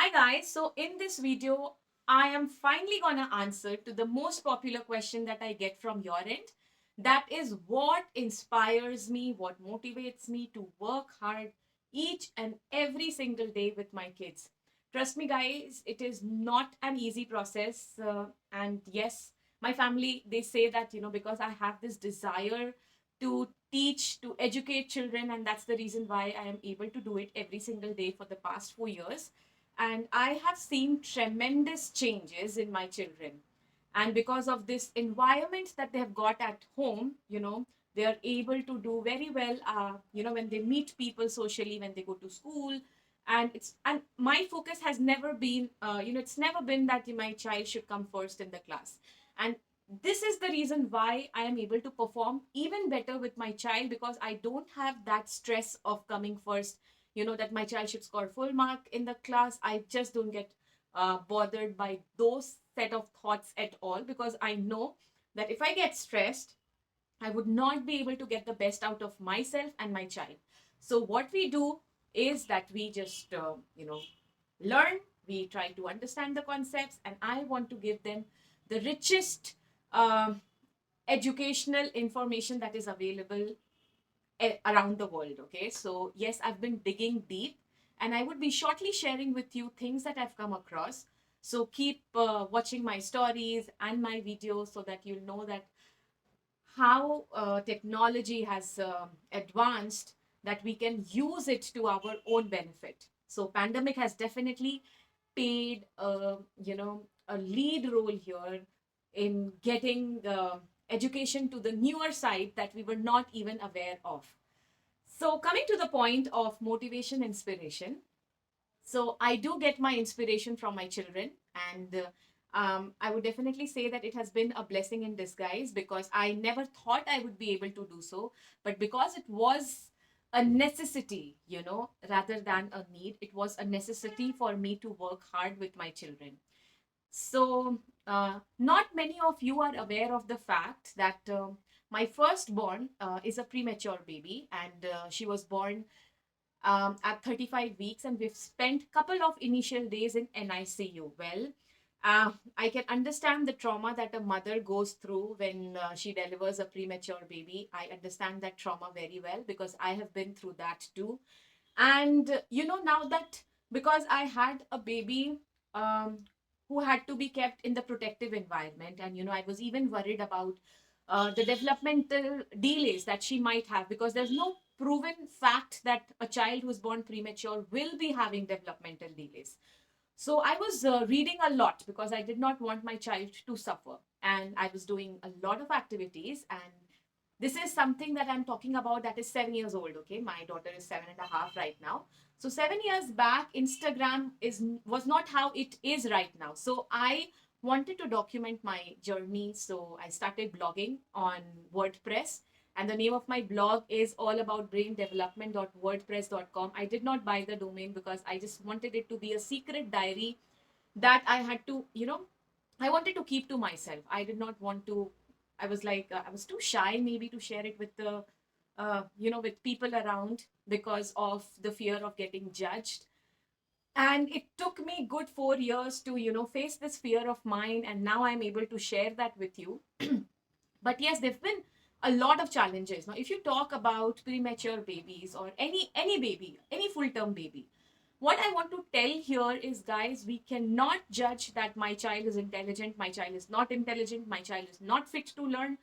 Hi guys, so in this video, I am finally gonna answer to the most popular question that I get from your end. That is what inspires me, what motivates me to work hard each and every single day with my kids. Trust me, guys, it is not an easy process. And yes, my family, they say that, because I have this desire to teach, to educate children, and that's the reason why I am able to do it every single day for the past 4 years. And I have seen tremendous changes in my children. And because of this environment that they have got at home, they are able to do very well, when they meet people socially, when they go to school. And my focus has never been, it's never been that my child should come first in the class. And this is the reason why I am able to perform even better with my child, because I don't have that stress of coming first, that my child should score full mark in the class. I just don't get bothered by those set of thoughts at all, because I know that if I get stressed, I would not be able to get the best out of myself and my child. So what we do is that we just learn, we try to understand the concepts, and I want to give them the richest um, educational information that is available around the world. Okay, so yes, I've been digging deep, and I would be shortly sharing with you things that I've come across. So keep watching my stories and my videos so that you'll know that how technology has advanced, that we can use it to our own benefit. So pandemic has definitely played a lead role here in getting education to the newer side that we were not even aware of. So coming to the point of motivation, inspiration, so I do get my inspiration from my children, and I would definitely say that it has been a blessing in disguise, because I never thought I would be able to do so, but because it was a necessity, rather than a need, it was a necessity for me to work hard with my children. So, not many of you are aware of the fact that my firstborn is a premature baby, and she was born at 35 weeks, and we've spent couple of initial days in NICU. Well, I can understand the trauma that a mother goes through when she delivers a premature baby. I understand that trauma very well, because I have been through that too. And now that, because I had a baby um, who had to be kept in the protective environment, and I was even worried about the developmental delays that she might have, because there's no proven fact that a child who's born premature will be having developmental delays. So I was reading a lot, because I did not want my child to suffer. And I was doing a lot of activities. And this is something that I'm talking about that is 7 years old. Okay. My daughter is 7.5 right now. So 7 years back, Instagram was not how it is right now. So I wanted to document my journey. So I started blogging on WordPress. And the name of my blog is all about braindevelopment.wordpress.com. I did not buy the domain, because I just wanted it to be a secret diary that I had to, I wanted to keep to myself. I did not want to, I was like, I was too shy maybe to share it with with people around, because of the fear of getting judged. And it took me good 4 years to, face this fear of mine. And now I'm able to share that with you. But yes, there've been a lot of challenges. Now, if you talk about premature babies, or any baby, any full term baby, what I want to tell here is, guys, we cannot judge that my child is intelligent, my child is not intelligent, my child is not fit to learn.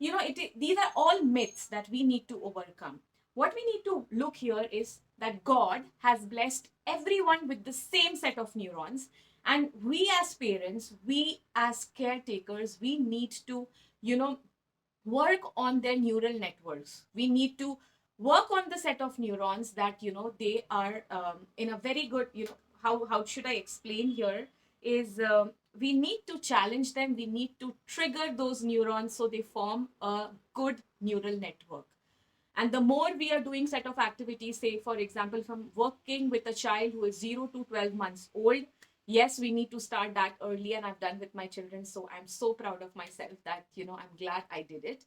These are all myths that we need to overcome. What we need to look here is that God has blessed everyone with the same set of neurons, and we as parents, we as caretakers, we need to, you know work on their neural networks. We need to work on the set of neurons that, they are in a very good, how should I explain here is, we need to challenge them, we need to trigger those neurons so they form a good neural network. And the more we are doing set of activities, say for example, from working with a child who is 0 to 12 months old, yes, we need to start that early, and I've done with my children. So I'm so proud of myself that, I'm glad I did it.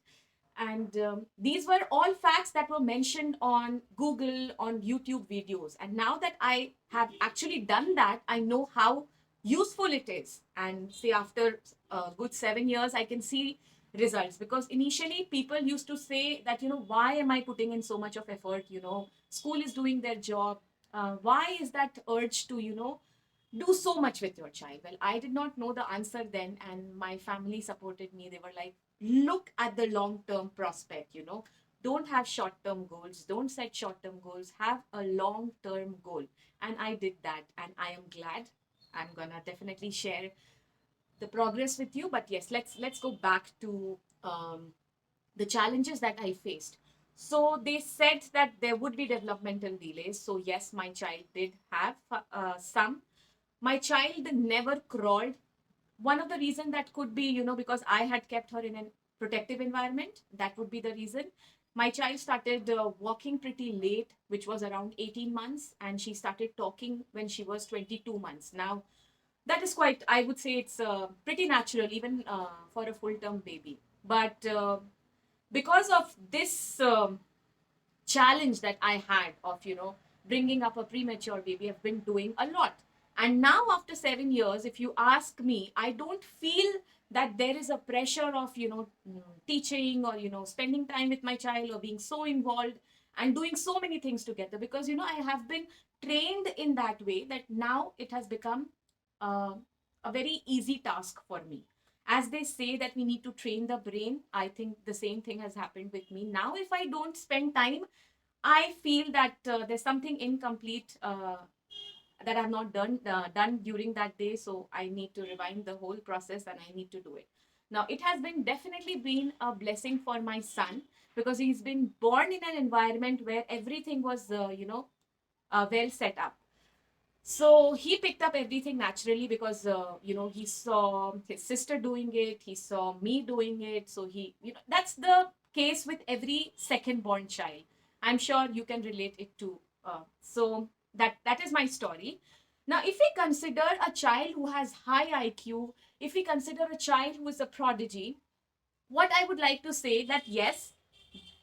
And these were all facts that were mentioned on Google, on YouTube videos. And now that I have actually done that, I know how useful it is. And say after a good 7 years, I can see results. Because initially, people used to say that, why am I putting in so much of effort? School is doing their job. Why is that urge to, do so much with your child? Well, I did not know the answer then, and my family supported me. They were like, look at the long term prospect, don't have short term goals, don't set short term goals, have a long term goal. And I did that, and I am glad. I'm gonna definitely share the progress with you. But yes, let's go back to the challenges that I faced. So they said that there would be developmental delays. So yes, my child did have some. My child never crawled. One of the reason that could be, because I had kept her in a protective environment. That would be the reason. My child started walking pretty late, which was around 18 months, and she started talking when she was 22 months. Now, that is quite, I would say, it's pretty natural, even for a full term baby. But because of this challenge that I had of, bringing up a premature baby, I've been doing a lot. And now, after 7 years, if you ask me, I don't feel that there is a pressure of, teaching or, spending time with my child or being so involved and doing so many things together, because, I have been trained in that way that now it has become uh, a very easy task for me. As they say that we need to train the brain, I think the same thing has happened with me. Now, if I don't spend time, I feel that there's something incomplete that I've not done during that day. So I need to rewind the whole process and I need to do it. Now it has been definitely been a blessing for my son, because he's been born in an environment where everything was well set up. So he picked up everything naturally, because he saw his sister doing it, he saw me doing it. So he, that's the case with every second born child. I'm sure you can relate it to. So that is my story. Now, if we consider a child who has high IQ, if we consider a child who is a prodigy, what I would like to say that yes,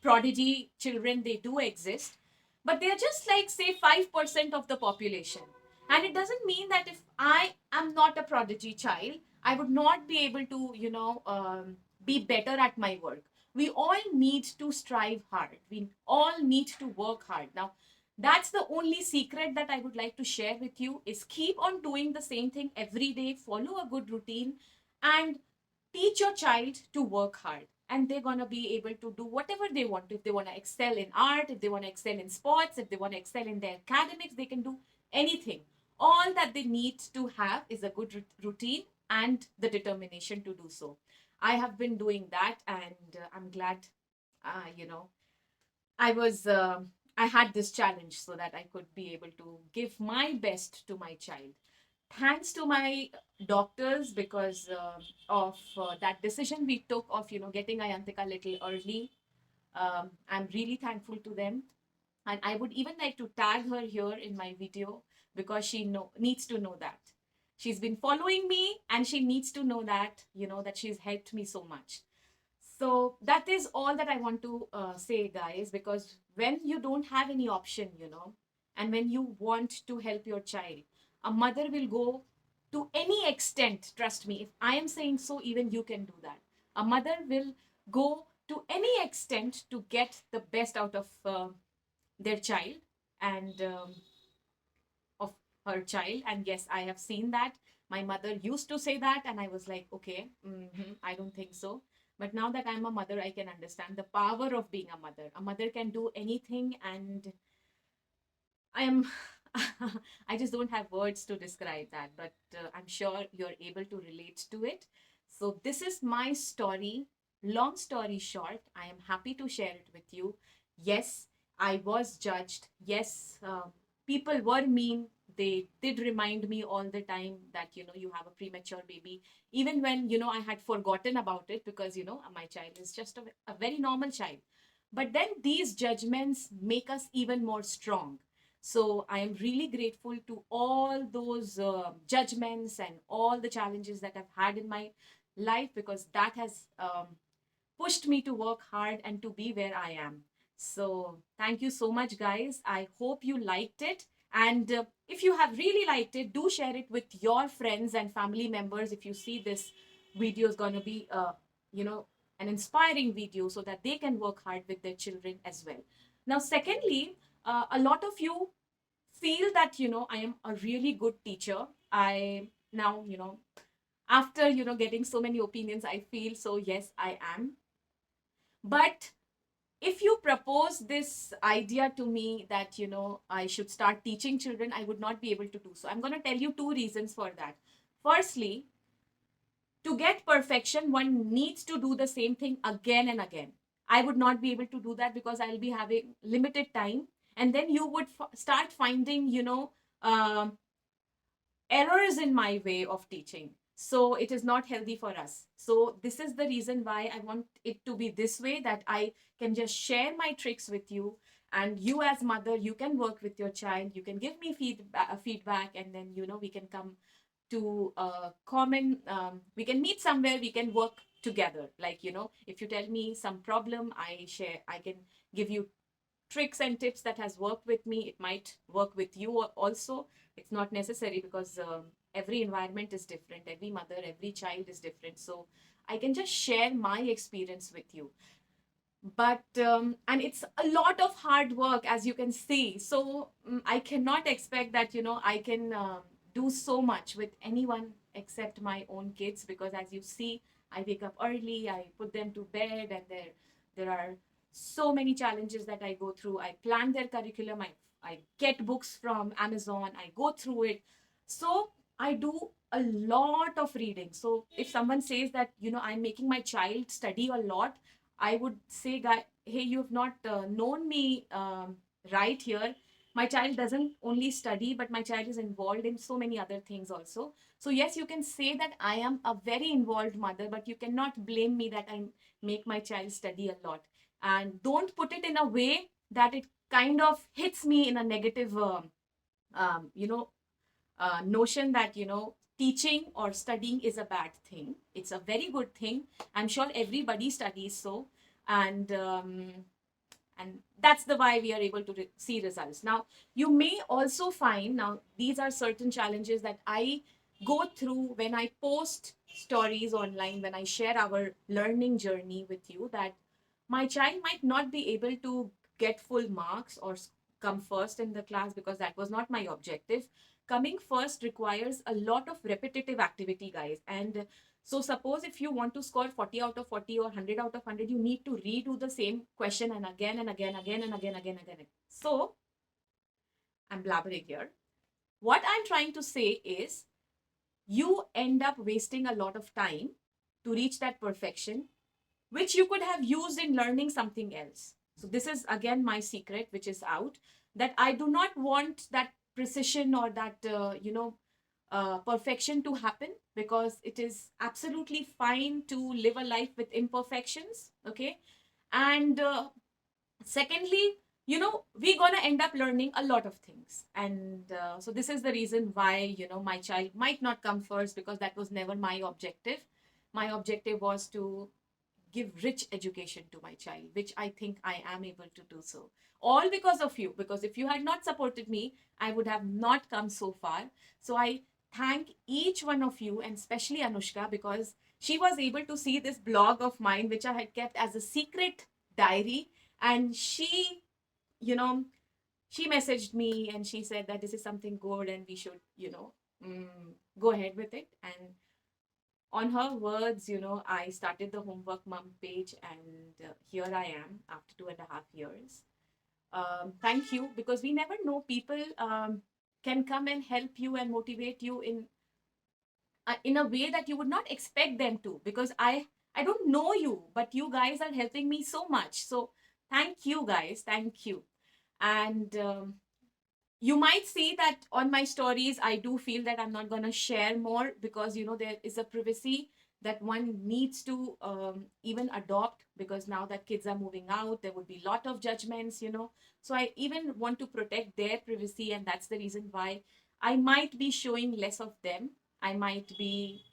prodigy children, they do exist, but they're just like, say, 5% of the population. And it doesn't mean that if I am not a prodigy child, I would not be able to be better at my work. We all need to strive hard, we all need to work hard. Now, that's the only secret that I would like to share with you, is keep on doing the same thing every day, follow a good routine, and teach your child to work hard, and they're going to be able to do whatever they want. If they want to excel in art, if they want to excel in sports, if they want to excel in their academics, they can do anything. All that they need to have is a good routine and the determination to do so. I have been doing that, and I'm glad you know I was I had this challenge so that I could be able to give my best to my child. Thanks to my doctors, because of that decision we took of getting Ayantika a little early. I'm really thankful to them, and I would even like to tag her here in my video, because she needs to know that she's been following me, and she needs to know that that she's helped me so much. So that is all that I want to say, guys, because when you don't have any option, and when you want to help your child, a mother will go to any extent. Trust me, if I am saying so, even you can do that. A mother will go to any extent to get the best out of their child, and of her child. And yes, I have seen that. My mother used to say that, and I was like, okay, I don't think so. But now that I'm a mother, I can understand the power of being a mother. A mother can do anything, and I am. I just don't have words to describe that, but I'm sure you're able to relate to it. So, this is my story. Long story short, I am happy to share it with you. Yes, I was judged. Yes, people were mean. They did remind me all the time that, you have a premature baby. Even when, I had forgotten about it, because, my child is just a very normal child. But then these judgments make us even more strong. So I am really grateful to all those judgments and all the challenges that I've had in my life, because that has pushed me to work hard and to be where I am. So thank you so much, guys. I hope you liked it. And if you have really liked it, do share it with your friends and family members. If you see this video is going to be, you know, an inspiring video so that they can work hard with their children as well. Now, secondly, a lot of you feel that, I am a really good teacher. I now, after, getting so many opinions, I feel so, yes, I am. But if you propose this idea to me that, I should start teaching children, I would not be able to do so. I'm going to tell you two reasons for that. Firstly, to get perfection, one needs to do the same thing again and again. I would not be able to do that because I'll be having limited time. And then you would start finding, errors in my way of teaching. So it is not healthy for us. So this is the reason why I want it to be this way, that I can just share my tricks with you, and you as mother, you can work with your child, you can give me feedback, and then we can come to a common, we can meet somewhere, we can work together. Like, if you tell me some problem, I can give you tricks and tips that has worked with me. It might work with you also. It's not necessary, because every environment is different, every mother, every child is different. So I can just share my experience with you. But and it's a lot of hard work, as you can see. So I cannot expect that I can do so much with anyone except my own kids, because as you see, I wake up early, I put them to bed, and there are so many challenges that I go through. I plan their curriculum, I get books from Amazon, I go through it. So I do a lot of reading. So if someone says that I'm making my child study a lot, I would say, guy, hey, you've not known me right here. My child doesn't only study, but my child is involved in so many other things also. So yes, you can say that I am a very involved mother, but you cannot blame me that I make my child study a lot. And don't put it in a way that it kind of hits me in a negative, um, you know, notion that teaching or studying is a bad thing. It's a very good thing. I'm sure everybody studies so, and that's the why we are able to see results. Now, you may also find, now these are certain challenges that I go through when I post stories online, when I share our learning journey with you, that my child might not be able to get full marks or come first in the class, because that was not my objective. Coming first requires a lot of repetitive activity, guys. And so suppose if you want to score 40 out of 40 or 100 out of 100, you need to redo the same question and again and again, again and again, again, again. So I'm blabbering here. What I'm trying to say is, you end up wasting a lot of time to reach that perfection, which you could have used in learning something else. So this is again my secret, which is out, that I do not want that precision or that, perfection to happen, because it is absolutely fine to live a life with imperfections. Okay. And secondly, we're gonna end up learning a lot of things. And so this is the reason why my child might not come first, because that was never my objective. My objective was to give rich education to my child, which I think I am able to do so. All because of you, because if you had not supported me, I would have not come so far. So I thank each one of you, and especially Anushka, because she was able to see this blog of mine, which I had kept as a secret diary. And you know, she messaged me and she said that this is something good and we should, mm, go ahead with it. And on her words, I started the Homework Mom page, and here I am after 2.5 years. Thank you, because we never know, people can come and help you and motivate you in a way that you would not expect them to, because I don't know you, but you guys are helping me so much. So thank you, guys. Thank you. And you might see that on my stories, I do feel that I'm not going to share more, because there is a privacy that one needs to even adopt, because now that kids are moving out, there would be a lot of judgments. So I even want to protect their privacy, and that's the reason why I might be showing less of them. I might be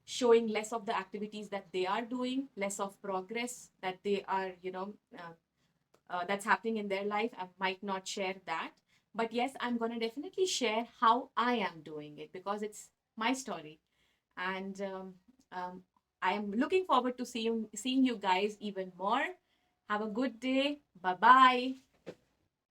showing less of the activities that they are doing, less of progress that they are, that's happening in their life. I might not share that. But yes, I'm going to definitely share how I am doing it because it's my story. And um, I am looking forward to seeing you guys even more. Have a good day. Bye bye.